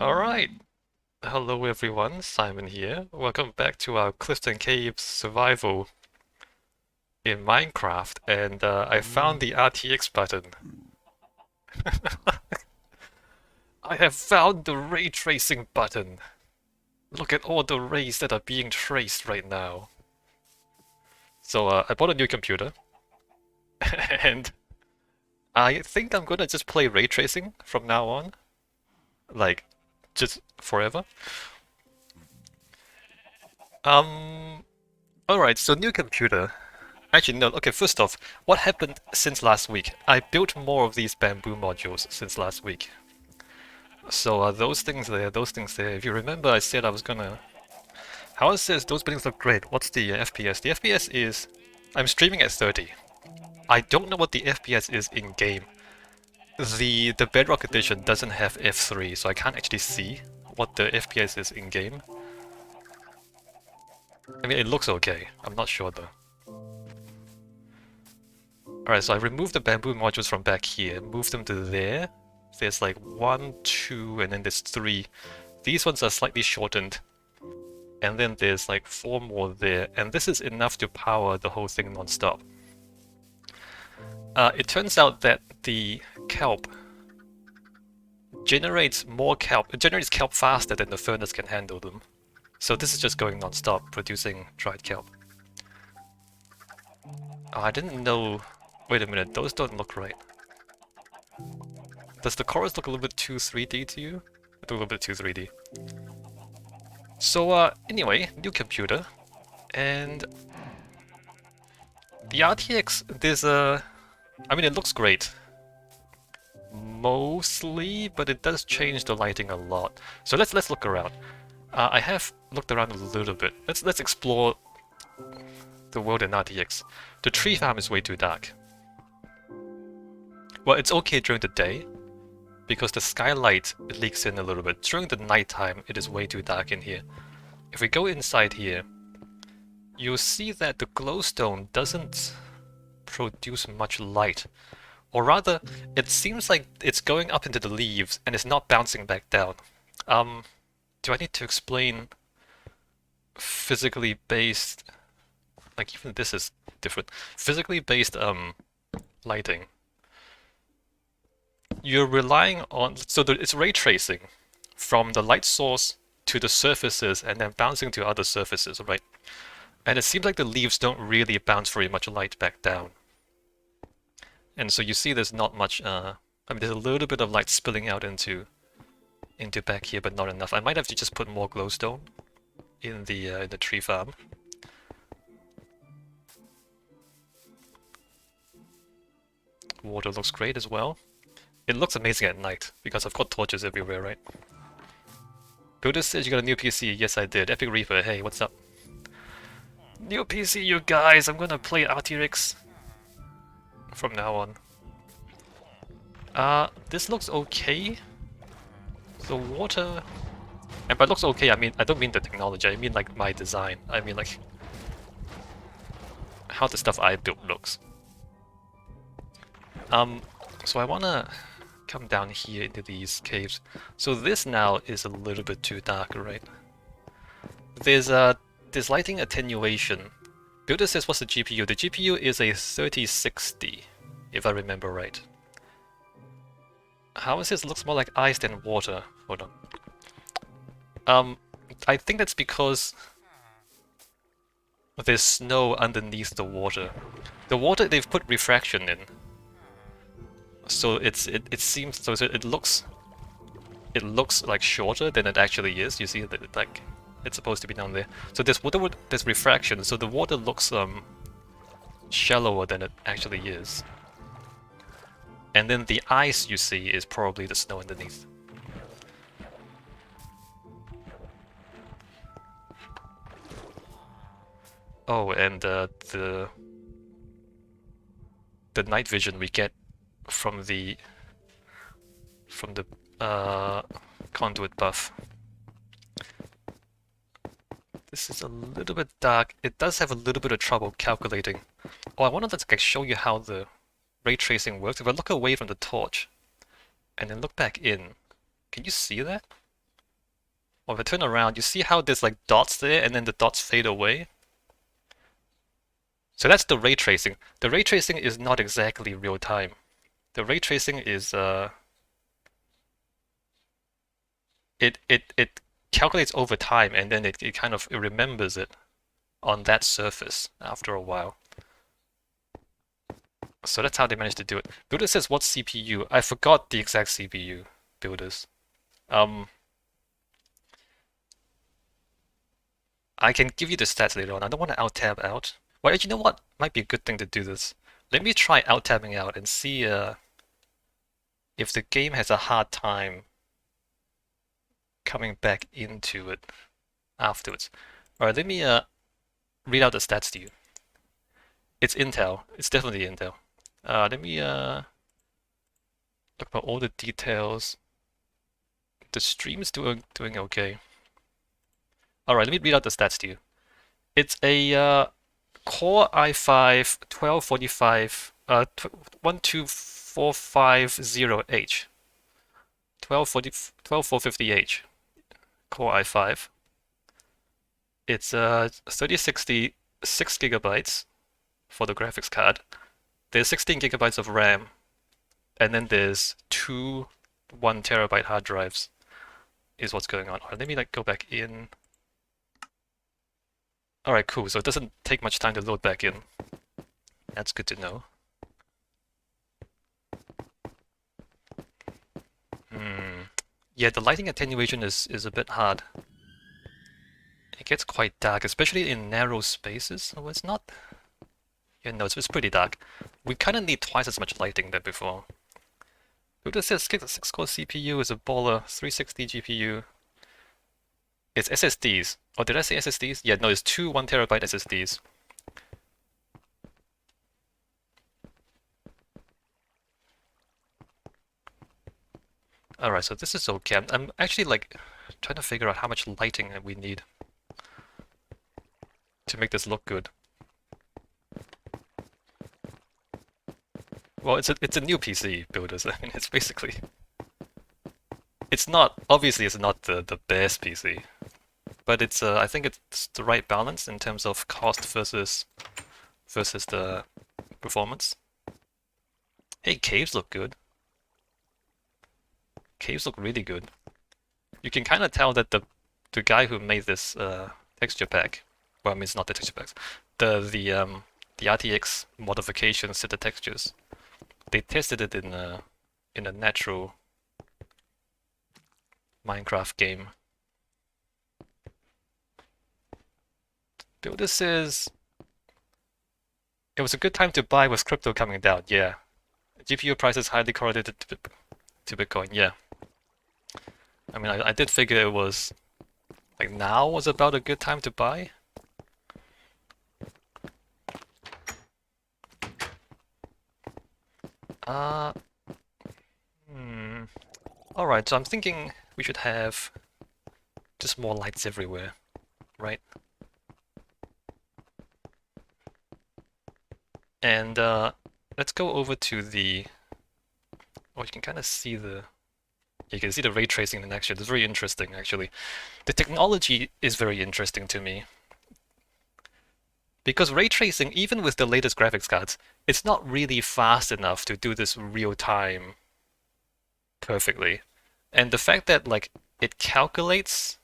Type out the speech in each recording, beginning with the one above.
Alright, hello everyone, Simon here. Welcome back to our Cliffs&Caves survival in Minecraft, and I found the RTX button. I have found the ray tracing button. Look at all the rays that are being traced right now. So I bought a new computer, and I think I'm gonna just play ray tracing from now on. Like, just forever. Um, alright, so new computer. Actually, no. Okay, first off, what happened since last week? I built more of these bamboo modules since last week. So those things there, those things there. If you remember, I said I was gonna. How it says those buildings look great. What's the FPS? The FPS is. I'm streaming at 30. I don't know what the FPS is in game. The Bedrock edition doesn't have F3, so I can't actually see what the FPS is in game. I mean, it looks okay. I'm not sure though. Alright, so I removed the bamboo modules from back here, moved them to there. There's like 1, 2, and then there's 3. These ones are slightly shortened. And then there's like 4 more there, and this is enough to power the whole thing non-stop. It turns out that the kelp generates more kelp. It generates kelp faster than the furnace can handle them. So this is just going non-stop, producing dried kelp. Oh, I didn't know... Wait a minute, those don't look right. Does the chorus look a little bit too 3D to you? It's a little bit too 3D. So, anyway, new computer. And... the RTX, there's a... I mean, it looks great. Mostly, but it does change the lighting a lot. So let's look around. I have looked around a little bit. Let's explore the world in RTX. The tree farm is way too dark. Well, it's okay during the day, because the skylight leaks in a little bit. During the nighttime, it is way too dark in here. If we go inside here, you'll see that the glowstone doesn't produce much light. Or rather, it seems like it's going up into the leaves and it's not bouncing back down. Do I need to explain physically based... Like, even this is different. Physically based, lighting. You're relying on... So it's ray tracing from the light source to the surfaces and then bouncing to other surfaces, right? And it seems like the leaves don't really bounce very much light back down. And so you see there's not much... I mean, there's a little bit of light spilling out into back here, but not enough. I might have to just put more glowstone in the tree farm. Water looks great as well. It looks amazing at night, because I've got torches everywhere, right? Builder says you got a new PC. Yes, I did. Epic Reaper, hey, what's up? New PC, you guys! I'm gonna play RTX from now on. This looks okay. The water... And by looks okay, I mean, I don't mean the technology, I mean like my design. I mean like... how the stuff I built looks. So I wanna come down here into these caves. So this now is a little bit too dark, right? There's lighting attenuation. Builder says, what's the GPU? The GPU is a 3060, if I remember right. How is this? Looks more like ice than water. Hold on. I think that's because there's snow underneath the water. The water, they've put refraction in. So it seems so it looks like shorter than it actually is. You see that like it's supposed to be down there. So there's water with there's refraction, so the water looks shallower than it actually is. And then the ice you see is probably the snow underneath. Oh, and the night vision we get from the conduit buff. This is a little bit dark. It does have a little bit of trouble calculating. Oh, I wanted to show you how the ray tracing works. If I look away from the torch and then look back in, can you see that? Or if I turn around, you see how there's like dots there and then the dots fade away? So that's the ray tracing. The ray tracing is not exactly real time. The ray tracing is it calculates over time and then it kind of remembers it on that surface after a while. So that's how they managed to do it. Builder says what CPU? I forgot the exact CPU, builders. I can give you the stats later on. I don't want to out-tab out. Well, you know what? Might be a good thing to do this. Let me try out-tabbing out and see if the game has a hard time coming back into it afterwards. Alright, let me read out the stats to you. It's Intel. It's definitely Intel. Let me look about all the details. The stream's doing okay. Alright, let me read out the stats to you. It's a Core i5 1245 12450H 12450H Core i5. It's 3060 6 gigabytes for the graphics card. There's 16 gigabytes of RAM, and then there's two 1 terabyte hard drives is what's going on. Right, let me like go back in. Alright, cool. So it doesn't take much time to load back in. That's good to know. Yeah, the lighting attenuation is a bit hard. It gets quite dark, especially in narrow spaces. Oh, it's not... Yeah, no, it's pretty dark. We kind of need twice as much lighting than before. Builder says 6-core CPU is a baller, 360 GPU. It's SSDs. Oh, did I say SSDs? Yeah, no, it's two 1 terabyte SSDs. Alright, so this is okay. I'm actually like trying to figure out how much lighting we need to make this look good. Well, it's a new PC, builders. I mean, it's basically... It's not... Obviously, it's not the best PC. But it's I think it's the right balance in terms of cost versus the performance. Hey, caves look good. Caves look really good. You can kind of tell that the guy who made this texture pack, well, I mean, it's not the texture packs, the RTX modifications to the textures. They tested it in a natural Minecraft game. Builder says it was a good time to buy with crypto coming down. Yeah, GPU prices highly correlated to Bitcoin. Yeah, I mean, I did figure it was like now was about a good time to buy. Uh, Alright, so I'm thinking we should have just more lights everywhere, right? And let's go over to the... Oh, you can kind of see the... You can see the ray tracing in action. It's very interesting, actually. The technology is very interesting to me. Because ray tracing, even with the latest graphics cards, it's not really fast enough to do this real time perfectly. And the fact that like it calculates,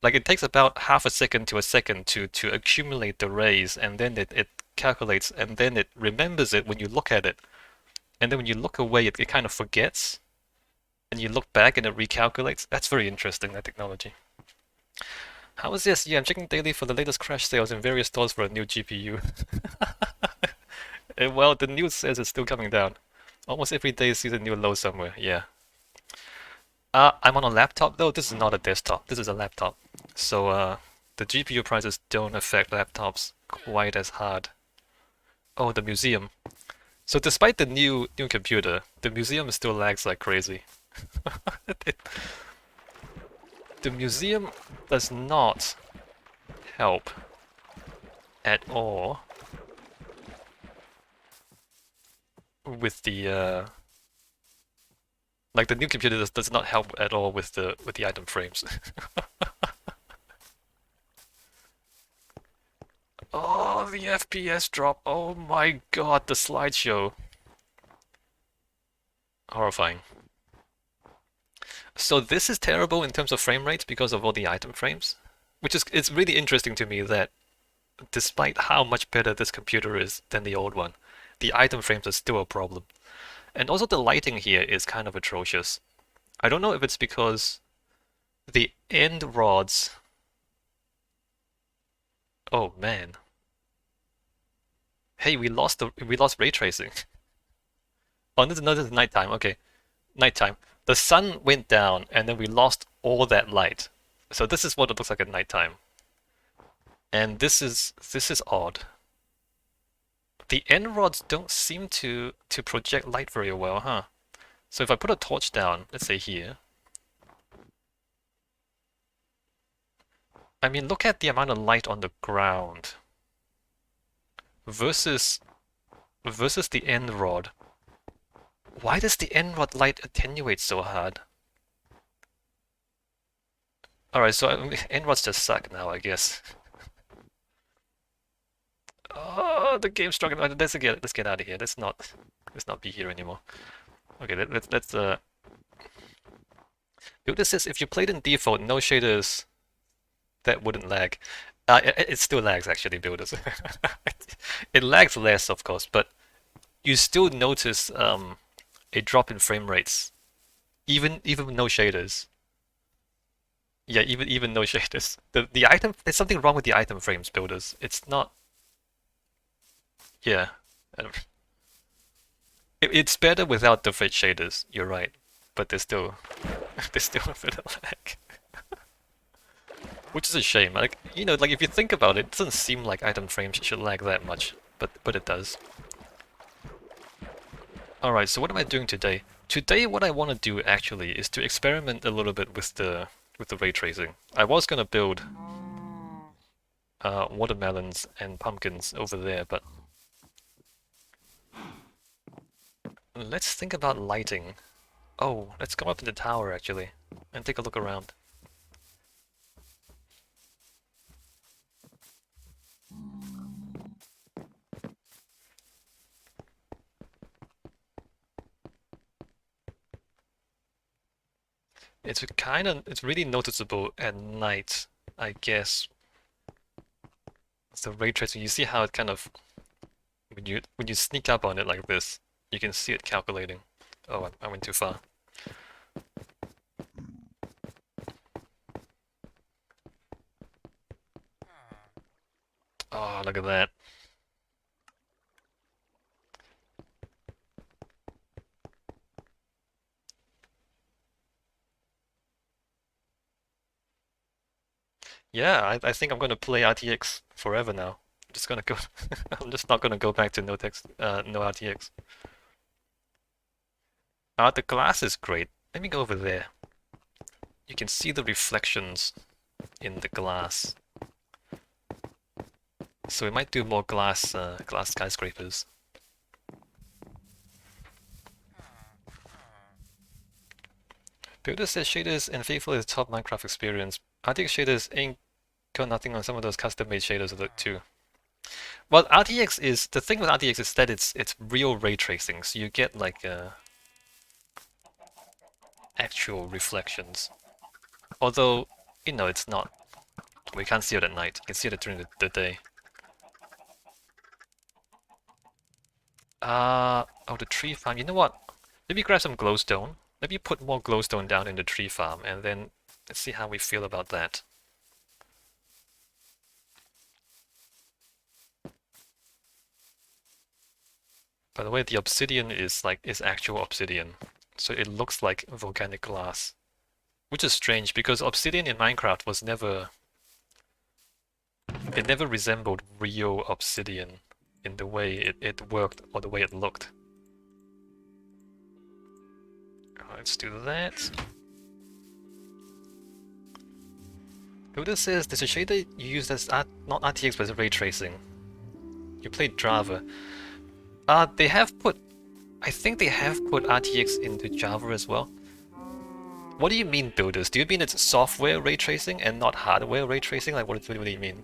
like it takes about half a second to a second to accumulate the rays, and then it calculates, and then it remembers it when you look at it. And then when you look away, it kind of forgets. And you look back and it recalculates. That's very interesting, that technology. How is this? Yeah, I'm checking daily for the latest crash sales in various stores for a new GPU. Well, the news says it's still coming down. Almost every day sees a new low somewhere, yeah. I'm on a laptop though. This is not a desktop. This is a laptop. So the GPU prices don't affect laptops quite as hard. Oh, the museum. So despite the new computer, the museum still lags like crazy. The museum does not help at all with the Like the new computer does not help at all with the item frames. Oh, the FPS drop. Oh my god, the slideshow. Horrifying. So this is terrible in terms of frame rates because of all the item frames, which is it's really interesting to me that despite how much better this computer is than the old one, the item frames are still a problem. And also the lighting here is kind of atrocious. I don't know if it's because the end rods. Oh man. Hey, we lost ray tracing. Oh, this is nighttime. Okay, nighttime. The sun went down, and then we lost all that light. So this is what it looks like at nighttime. And this is odd. The end rods don't seem to project light very well, huh? So if I put a torch down, let's say here. I mean, look at the amount of light on the ground versus the end rod. Why does the end rod light attenuate so hard? Alright, so end rods just suck now, I guess. Oh, the game's struggling. Let's get out of here. Let's not be here anymore. Okay, let's Builder says if you played in default, no shaders, that wouldn't lag. It still lags actually, builders. It lags less, of course, but you still notice a drop in frame rates, even with no shaders. Yeah, even no shaders. The item, there's something wrong with the item frames, builders. It's not. Yeah, it's better without the fake shaders. You're right, but there's still there's still a bit of lag. Which is a shame. Like, you know, like if you think about it, it doesn't seem like item frames should lag that much, but it does. Alright, so what am I doing today? Today what I want to do actually is to experiment a little bit with the ray tracing. I was gonna build watermelons and pumpkins over there, but let's think about lighting. Oh, let's go up to the tower actually and take a look around. It's really noticeable at night, I guess. So ray tracing, you see how it kind of when you sneak up on it like this, you can see it calculating. Oh, I went too far. Oh, look at that. Yeah, I think I'm gonna play RTX forever now. I'm just gonna go. I'm just not gonna go back to no RTX. The glass is great. Let me go over there. You can see the reflections in the glass. So we might do more glass skyscrapers. Builder says shaders and faithful is top Minecraft experience. RTX shaders ain't got nothing on some of those custom-made shaders of it too. Well, RTX is the thing with RTX is that it's real ray tracing, so you get like actual reflections. Although, you know, it's not. We can't see it at night. You can see it during the day. Oh, the tree farm. You know what? Maybe grab some glowstone. Maybe put more glowstone down in the tree farm, and then let's see how we feel about that. By the way, the obsidian is actual obsidian, so it looks like volcanic glass, which is strange because obsidian in Minecraft was never. It never resembled real obsidian in the way it worked or the way it looked. Let's do that. Builder says there's a shader you use that's not RTX but ray tracing. You played Java. They have put. I think they have put RTX into Java as well. What do you mean builders? Do you mean it's software ray tracing and not hardware ray tracing? Like what do you mean?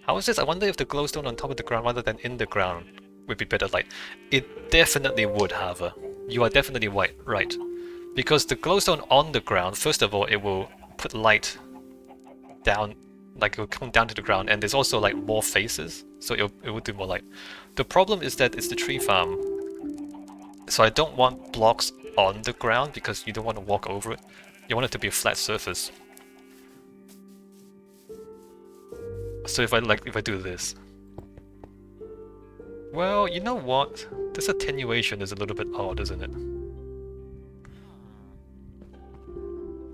How is this? I wonder if the glowstone on top of the ground rather than in the ground would be better light. It definitely would, Hava. You are definitely right. Because the glowstone on the ground, first of all, it will put light down, like it will come down to the ground, and there's also like more faces, so it will do more light. The problem is that it's the tree farm, so I don't want blocks on the ground because you don't want to walk over it. You want it to be a flat surface. So if I do this, well, you know what? This attenuation is a little bit odd, isn't it?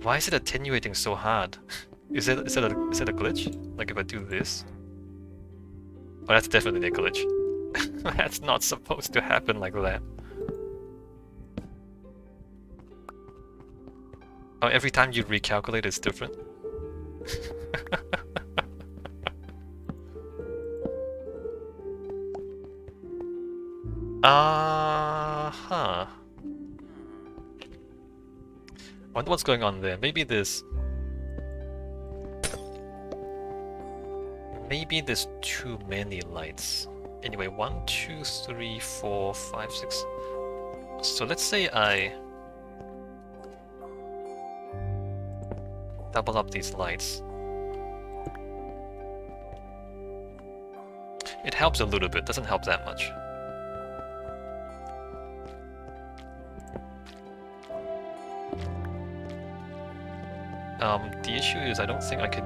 Why is it attenuating so hard? Is it a glitch? Like if I do this? Oh, that's definitely a glitch. That's not supposed to happen like that. Oh, every time you recalculate it's different? Huh. Wonder what's going on there. Maybe there's too many lights. Anyway, 1, 2, 3, 4, 5, 6. So let's say I double up these lights. It helps a little bit, doesn't help that much. The issue is I don't think I can...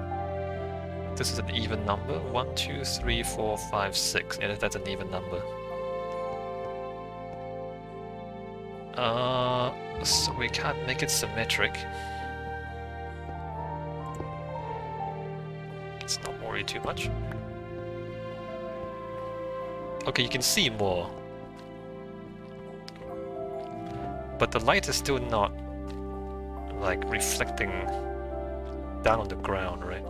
This is an even number. 1, 2, 3, 4, 5, 6. Yeah, that's an even number. So we can't make it symmetric. Let's not worry too much. Okay, you can see more. But the light is still not, like, reflecting down on the ground, right?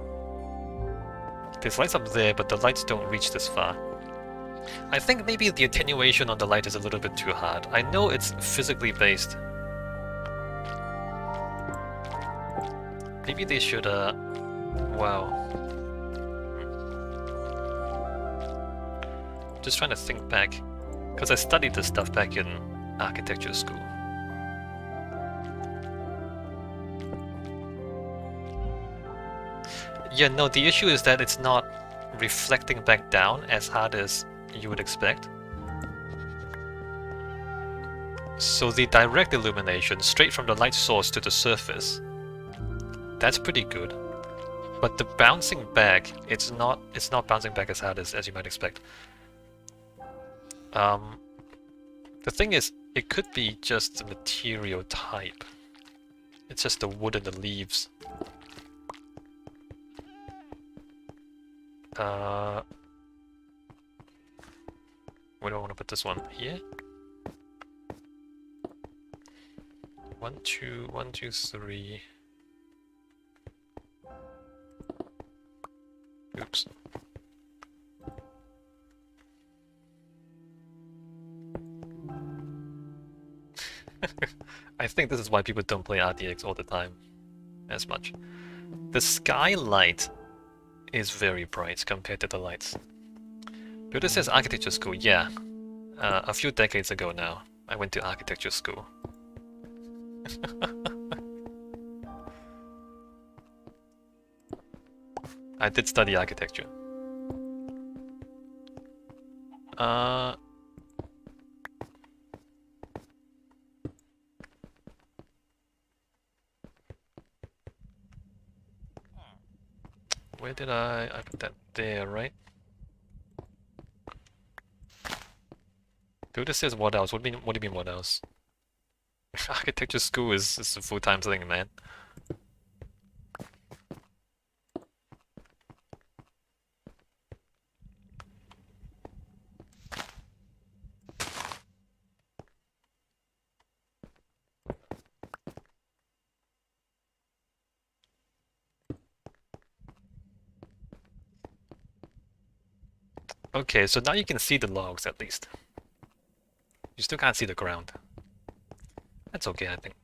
There's lights up there, but the lights don't reach this far. I think maybe the attenuation on the light is a little bit too hard. I know it's physically based. Maybe they should, wow. Just trying to think back, because I studied this stuff back in architecture school. Yeah, no, the issue is that it's not reflecting back down as hard as you would expect. So the direct illumination, straight from the light source to the surface, that's pretty good. But the bouncing back, it's not bouncing back as hard as you might expect. The thing is, it could be just the material type. It's just the wood and the leaves. Where do I want to put this one? Here? 1, 2, 1, 2, 3. Oops. I think this is why people don't play RTX all the time as much. The skylight is very bright compared to the lights. Builder says architecture school. Yeah, a few decades ago now, I went to architecture school. I did study architecture. Where did I put that there, right? Builder says what else? What do you mean what else? Architecture school is a full-time thing, man. Okay, so now you can see the logs at least. You still can't see the ground. That's okay, I think.